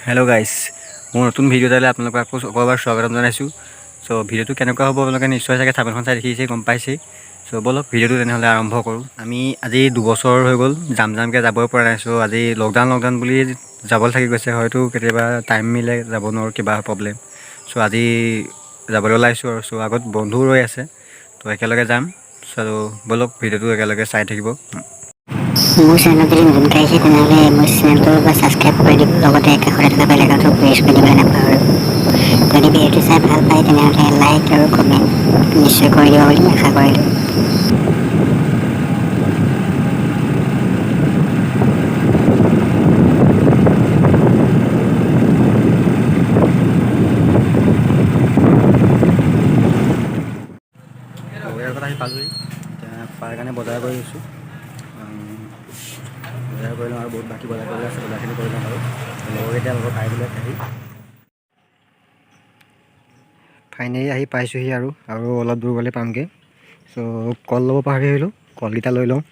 Hello' গাইছ, মোৰ নতুন ভিডিঅ' এটালৈ আপোনালোকক আকৌ এবাৰ স্বাগতম জনাইছোঁ। চ' ভিডিঅ'টো কেনেকুৱা হ'ব আপোনালোকে নিশ্চয় চাগে থাম্বনেইলখন চাই দেখিছেই, গম পাইছেই। চ' ব'লক ভিডিঅ'টো তেনেহ'লে আৰম্ভ কৰোঁ। আমি আজি 2 বছৰ হৈ গ'ল যামকৈ যাবই পৰা নাই। চ' আজি লকডাউন বুলি যাবলৈ থাকি গৈছে, হয়তো কেতিয়াবা টাইম মিলে যাব নোৱাৰোঁ, কিবা প্ৰব্লেম। চ' আজি যাবলৈ ওলাইছোঁ আৰু চ' আগত বন্ধুও ৰৈ আছে, ত' একেলগে যাম। চ' ব'লক ভিডিঅ'টো একেলগে চাই থাকিব। মোৰ চেনেলত যদি নতুনকৈ আহিছে তেনেহ'লে মোৰ চেনেলটো ছাবস্ক্ৰাইব কৰি দিব, লগতে কাষতে থকা বেল আইকনটো প্ৰেছ কৰি দিবলৈ নাপাহৰিব। যদি ভিডিঅ'টো চাই ভাল পায় তেনেহ'লে লাইক আৰু কমেণ্ট নিশ্চয় কৰি দিব বুলি আশা কৰিলোঁ। বজাৰত আহি পালোঁহি, এতিয়া খোৱাৰ কাৰণে বজাৰ কৰি আছোঁ। বজাৰ কৰি লওঁ আৰু বহুত বাকী বজাৰ কৰি আছে, বজাৰখিনি কৰি লওঁ আৰু লগৰকেইটা লগত খাই পেলাই আহি ফাইনেলি আহি পাইছোঁহি আৰু অলপ দূৰ গ'লে পামগৈ। চ' কল ল'ব পাহৰি আহিলোঁ, কলকেইটা লৈ লওঁ।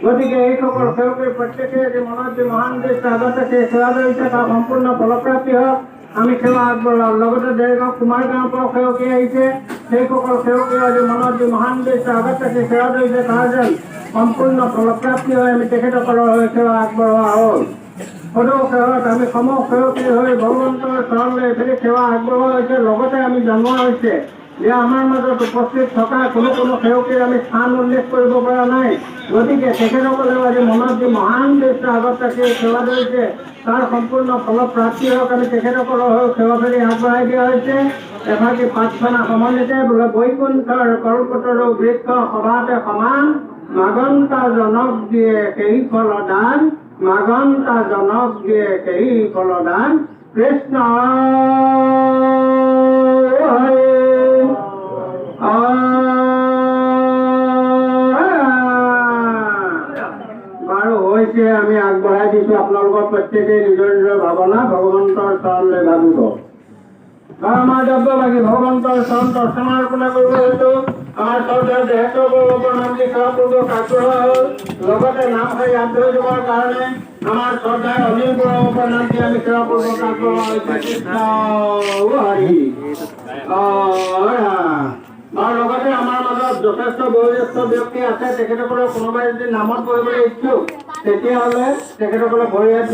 গতিকে এইসকল সেৱকে প্ৰত্যেকে যে মনত যে মহান উদ্দেশ্য আগত আছে, সেৱা লৈছে তাৰ সম্পূৰ্ণ ফলপ্ৰাপ্তি হওক, আমি সেৱা আগবঢ়াওঁ। লগতে দেৰগাঁও কুমাৰ গাঁৱৰ পৰা সেৱকে আহিছে, সেইসকল সেৱকে যে মনত যে মহান উদ্দেশ্য আগত আছে, সেৱা লৈছে তাৰ যেন সম্পূৰ্ণ ফলপ্ৰাপ্তি হয়, আমি তেখেতসকলৰ হৈ সেৱা আগবঢ়োৱা হ'ল। সদৌ সেৱাত আমি সম সেৱকী হৈ ভগৱন্তৰ চৰণলৈ এইফালে সেৱা আগবঢ়োৱা হৈছে। লগতে আমি জনোৱা হৈছে যে আমাৰ মাজত উপস্থিত থকা কোনো সেৱকীৰ আমি স্থান উল্লেখ কৰিব পৰা নাই। গতিকে তেখেতসকলেও আজি মনত যি মহান উদ্দেশ্য আগত ৰাখি সেৱা ধৰিছে তাৰ সম্পূৰ্ণ ফলপ্ৰাপ্তি হওক, আমি তেখেতসকলৰ হৈ সেৱা ধৰি আগবঢ়াই দিয়া হৈছে। এভাগী প্ৰাৰ্থনা সমন্বিতে বোলে বৈকুণ্ঠৰ কল্পতৰু বৃক্ষ সভাতে সমান, মাগন্তা জনক দিয়ে সেই ফলদান, মাগন্তা জনক দিয়ে সেই ফলদান। কৃষ্ণ বাৰু হৈছে, আমি আগবঢ়াই দিছোঁ। আপোনালোকৰ প্ৰত্যেকে নিজৰ নিজৰ ভাৱনা ভগৱন্তৰ চৰণলৈ ভাবিব। আমাৰ দ্ৰব্য লাগি ভগৱন্তৰ চৰণ দৰ্শনাৰ্পণা কৰিব হয়তো আমাৰ শ্ৰদ্ধাৰ দেহেশ্বৰ নাম দি সেৱাপূৰ্বক আগবঢ়োৱা হ'ল। লগতে নাম খাই ইয়াত ধৰি যোৱাৰ কাৰণে আমাৰ শ্ৰদ্ধাৰ অনিল বৰৰ নাম দি আমি সেৱাপূৰ্বক আগবঢ়োৱা হৈছে। কৃষ্ণ হৰি আৰু লগতে আমাৰ মাজত যথেষ্ট বয়োজ্যেষ্ঠ ব্যক্তি আছে, তেখেতসকলৰ কোনোবাই যদি নামত পঢ়িবলৈ ইচ্ছুক তেতিয়াহ'লে তেখেতসকলক ভৰি হাত